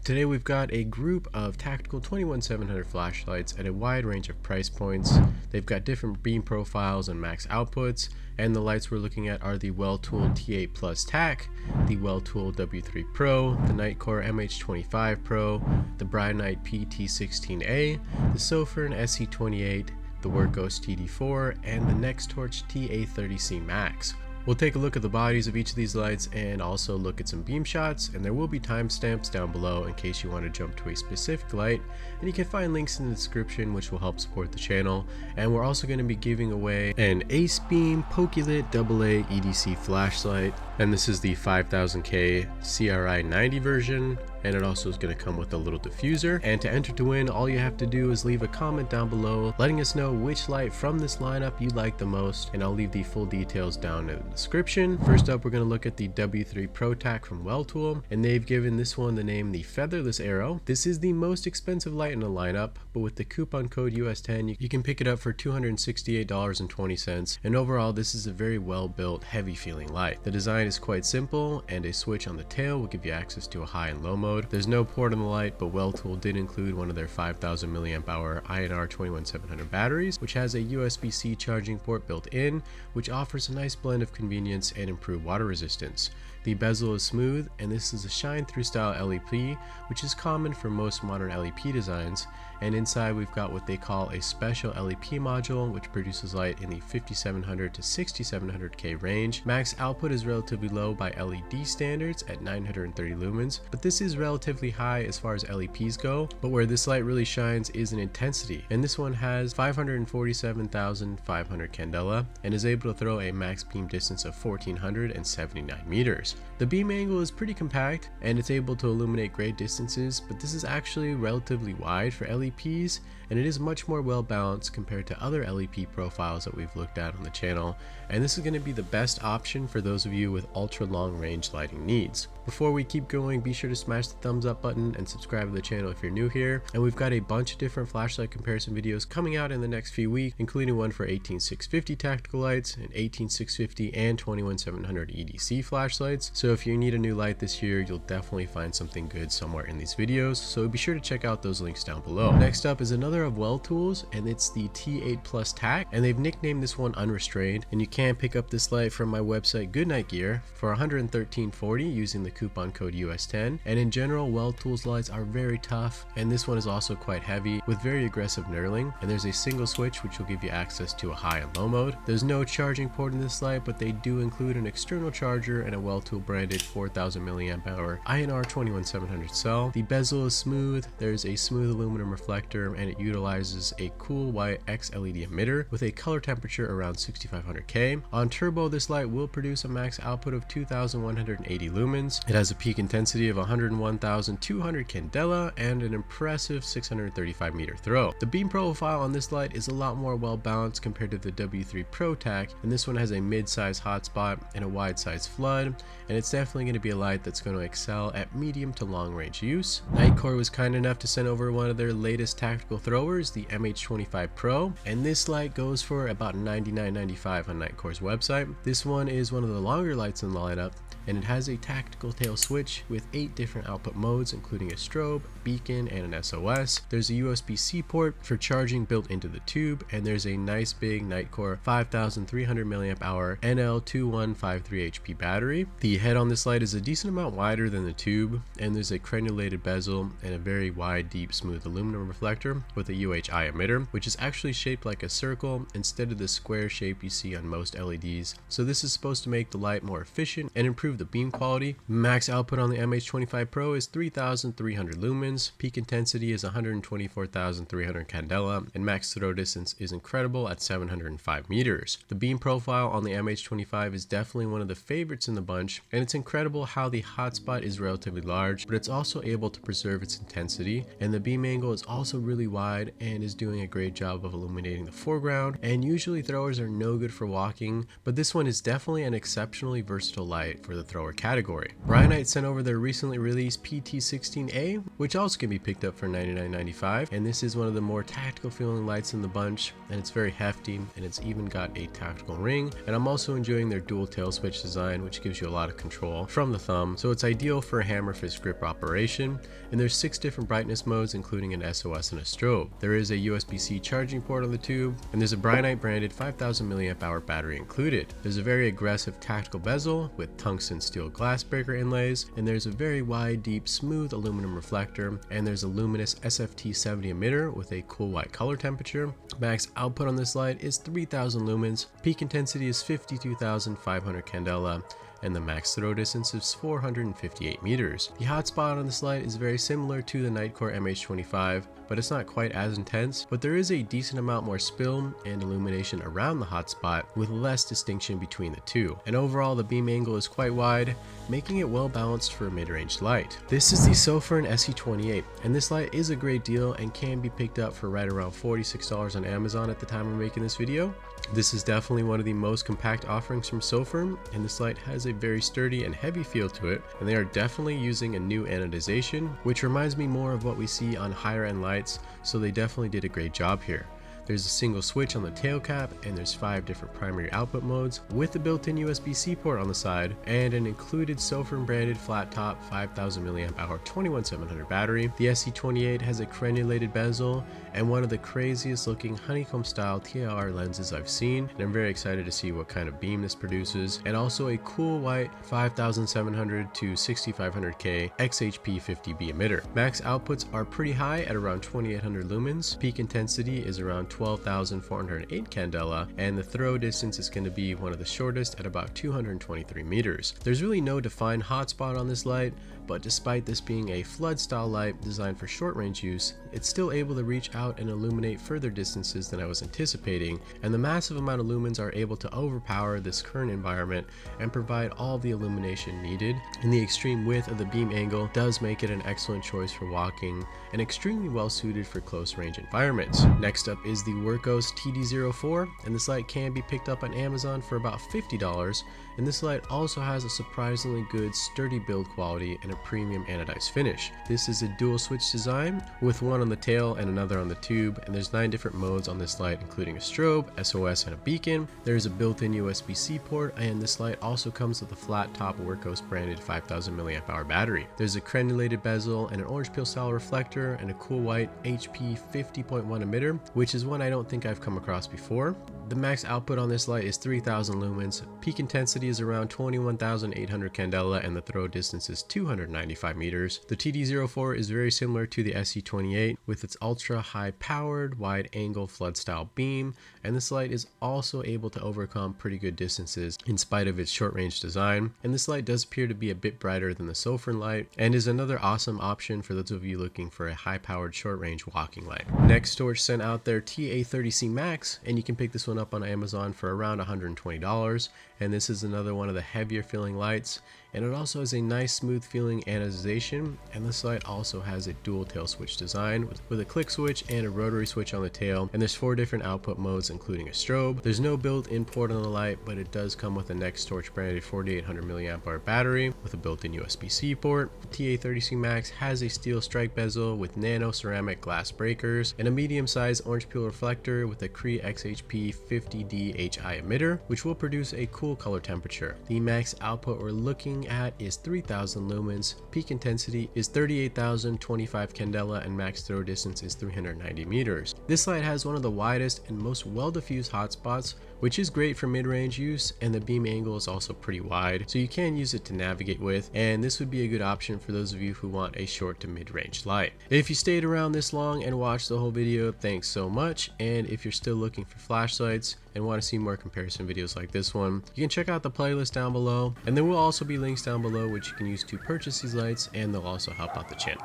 Today we've got a group of tactical 21700 flashlights at a wide range of price points. They've got different beam profiles and max outputs, and the lights we're looking at are the Weltool T8 Plus Tac, the Weltool W3 Pro, the Nitecore MH25 Pro, the Brinyte PT16A, the Sofirn SC28, the Wurkkos TD04, and the Nextorch TA30C Max. We'll take a look at the bodies of each of these lights and also look at some beam shots, and there will be timestamps down below in case you want to jump to a specific light, and you can find links in the description which will help support the channel. And we're also going to be giving away an Ace Beam Pokelit AA EDC flashlight, and this is the 5000K CRI 90 version, and it also is going to come with a little diffuser. And to enter to win, all you have to do is leave a comment down below letting us know which light from this lineup you like the most, and I'll leave the full details down in the description. First up, we're going to look at the W3 Pro Tac from Weltool, and they've given this one the name the Featherless Arrow. This is the most expensive light in the lineup, but with the coupon code US10 you can pick it up for $268.20, and overall this is a very well built, heavy feeling light. The design is quite simple, and a switch on the tail will give you access to a high and low mode. There's no port on the light, but Weltool did include one of their 5000 mAh INR 21700 batteries, which has a USB-C charging port built in, which offers a nice blend of convenience and improved water resistance. The bezel is smooth, and this is a shine through style LEP, which is common for most modern LEP designs. And inside we've got what they call a special LEP module, which produces light in the 5700 to 6700K range. Max output is relatively low by LED standards at 930 lumens, but this is relatively high as far as LEPs go. But where this light really shines is in intensity, and this one has 547,500 candela and is able to throw a max beam distance of 1479 meters. The beam angle is pretty compact, and it's able to illuminate great distances, but this is actually relatively wide for LEPs, and it is much more well balanced compared to other LEP profiles that we've looked at on the channel, and this is going to be the best option for those of you with ultra long range lighting needs. Before we keep going, be sure to smash the thumbs up button and subscribe to the channel if you're new here, and we've got a bunch of different flashlight comparison videos coming out in the next few weeks, including one for 18650 tactical lights and 18650 and 21700 EDC flashlights. So if you need a new light this year, you'll definitely find something good somewhere in these videos, so be sure to check out those links down below. Next up is another of Weltool's, and it's the T8 Plus Tac, and they've nicknamed this one Unrestrained, and you can pick up this light from my website Goodnight Gear for $113.40 using the coupon code US10. And in general, Weltool's lights are very tough, and this one is also quite heavy with very aggressive knurling, and there's a single switch which will give you access to a high and low mode. There's no charging port in this light, but they do include an external charger and a Weltool branded 4000 mAh INR 21700 cell. The bezel is smooth, there's a smooth aluminum reflector, and it utilizes a cool white XLED emitter with a color temperature around 6500K. On turbo, this light will produce a max output of 2180 lumens. It has a peak intensity of 101,200 candela and an impressive 635 meter throw. The beam profile on this light is a lot more well balanced compared to the W3 Pro Tac, and this one has a mid-size hotspot and a wide size flood, and it's definitely going to be a light that's going to excel at medium to long range use. Nitecore was kind enough to send over one of their latest tactical throwers, the MH25 Pro, and this light goes for about $99.95 on Nitecore's website. This one is one of the longer lights in the lineup, and it has a tactical tail switch with 8 different output modes, including a strobe, beacon, and an SOS. There's a USB-C port for charging built into the tube, and there's a nice big Nitecore 5300 mAh NL2153 HP battery. The head on this light is a decent amount wider than the tube, and there's a crenulated bezel and a very wide, deep, smooth aluminum reflector with a UHI emitter, which is actually shaped like a circle instead of the square shape you see on most LEDs. So this is supposed to make the light more efficient and improve the beam quality. Max output on the MH25 Pro is 3300 lumens, peak intensity is 124,300 candela, and max throw distance is incredible at 705 meters. The beam profile on the MH25 is definitely one of the favorites in the bunch, and it's incredible how the hotspot is relatively large, but it's also able to preserve its intensity, and the beam angle is also really wide and is doing a great job of illuminating the foreground. And usually throwers are no good for walking, but this one is definitely an exceptionally versatile light for the the thrower category. Brinyte sent over their recently released PT16A, which also can be picked up for $99.95, and this is one of the more tactical feeling lights in the bunch, and it's very hefty, and it's even got a tactical ring. And I'm also enjoying their dual tail switch design, which gives you a lot of control from the thumb, so it's ideal for a hammer fist grip operation. And there's 6 different brightness modes, including an SOS and a strobe. There is a USB-C charging port on the tube, and there's a Brinyte branded 5000 mAh battery included. There's a very aggressive tactical bezel with tungsten steel glass breaker inlays, and there's a very wide, deep, smooth aluminum reflector, and there's a luminous SFT70 emitter with a cool white color temperature. Max output on this light is 3000 lumens, peak intensity is 52,500 candela, and the max throw distance is 458 meters. The hotspot on this light is very similar to the Nitecore MH25, but it's not quite as intense, but there is a decent amount more spill and illumination around the hotspot with less distinction between the two. And overall, the beam angle is quite wide, making it well balanced for a mid-range light. This is the Sofirn SC28, and this light is a great deal and can be picked up for right around $46 on Amazon at the time of making this video. This is definitely one of the most compact offerings from Sofirn, and this light has a very sturdy and heavy feel to it, and they are definitely using a new anodization, which reminds me more of what we see on higher end lights, so they definitely did a great job here. There's a single switch on the tail cap, and there's 5 different primary output modes with a built-in USB-C port on the side and an included Sofirn branded flat top 5000 mAh 21700 battery. The SC28 has a crenulated bezel and one of the craziest looking honeycomb style TIR lenses I've seen, and I'm very excited to see what kind of beam this produces, and also a cool white 5700 to 6500K XHP 50B emitter. Max outputs are pretty high at around 2800 lumens, peak intensity is around 12,408 candela, and the throw distance is going to be one of the shortest at about 223 meters. There's really no defined hotspot on this light, but despite this being a flood style light designed for short range use, it's still able to reach out and illuminate further distances than I was anticipating, and the massive amount of lumens are able to overpower this current environment and provide all the illumination needed. And the extreme width of the beam angle does make it an excellent choice for walking and extremely well suited for close range environments. Next up is the Wurkkos TD04, and this light can be picked up on Amazon for about $50, and this light also has a surprisingly good sturdy build quality and a premium anodized finish. This is a dual switch design with one on the tail and another on the tube, and there's 9 different modes on this light, including a strobe, SOS, and a beacon. There's a built-in USB-C port, and this light also comes with a flat top Wurkkos branded 5000 mAh battery. There's a crenulated bezel and an orange peel style reflector and a cool white HP 50.1 emitter, which is one I don't think I've come across before. The max output on this light is 3000 lumens, peak intensity is around 21,800 candela, and the throw distance is 295 meters. The TD04 is very similar to the SC28 with its ultra high powered wide angle flood style beam, and this light is also able to overcome pretty good distances in spite of its short range design. And this light does appear to be a bit brighter than the Sofirn light and is another awesome option for those of you looking for a high powered short range walking light. Nextorch sent out their TA30C Max, and you can pick this one up on Amazon for around $120, and this is another one of the heavier feeling lights, and it also has a nice smooth feeling anodization, and this light also has a dual tail switch design with a click switch and a rotary switch on the tail, and there's 4 different output modes including a strobe. There's no built-in port on the light, but it does come with a Nextorch branded 4800 mAh battery with a built-in USB-C port. The TA30C Max has a steel strike bezel with nano ceramic glass breakers and a medium-sized orange peel reflector with a Cree XHP 50D HI emitter, which will produce a cool color temperature. The max output we're looking at is 3000 lumens, peak intensity is 38,025 candela, and max throw distance is 390 meters. This light has one of the widest and most well-diffused hotspots, which is great for mid-range use, and the beam angle is also pretty wide, so you can use it to navigate with, and this would be a good option for those of you who want a short to mid-range light. If you stayed around this long and watched the whole video, thanks so much, and if you're still looking for flashlights and want to see more comparison videos like this one, you can check out the playlist down below, and there will also be links down below which you can use to purchase these lights, and they'll also help out the channel.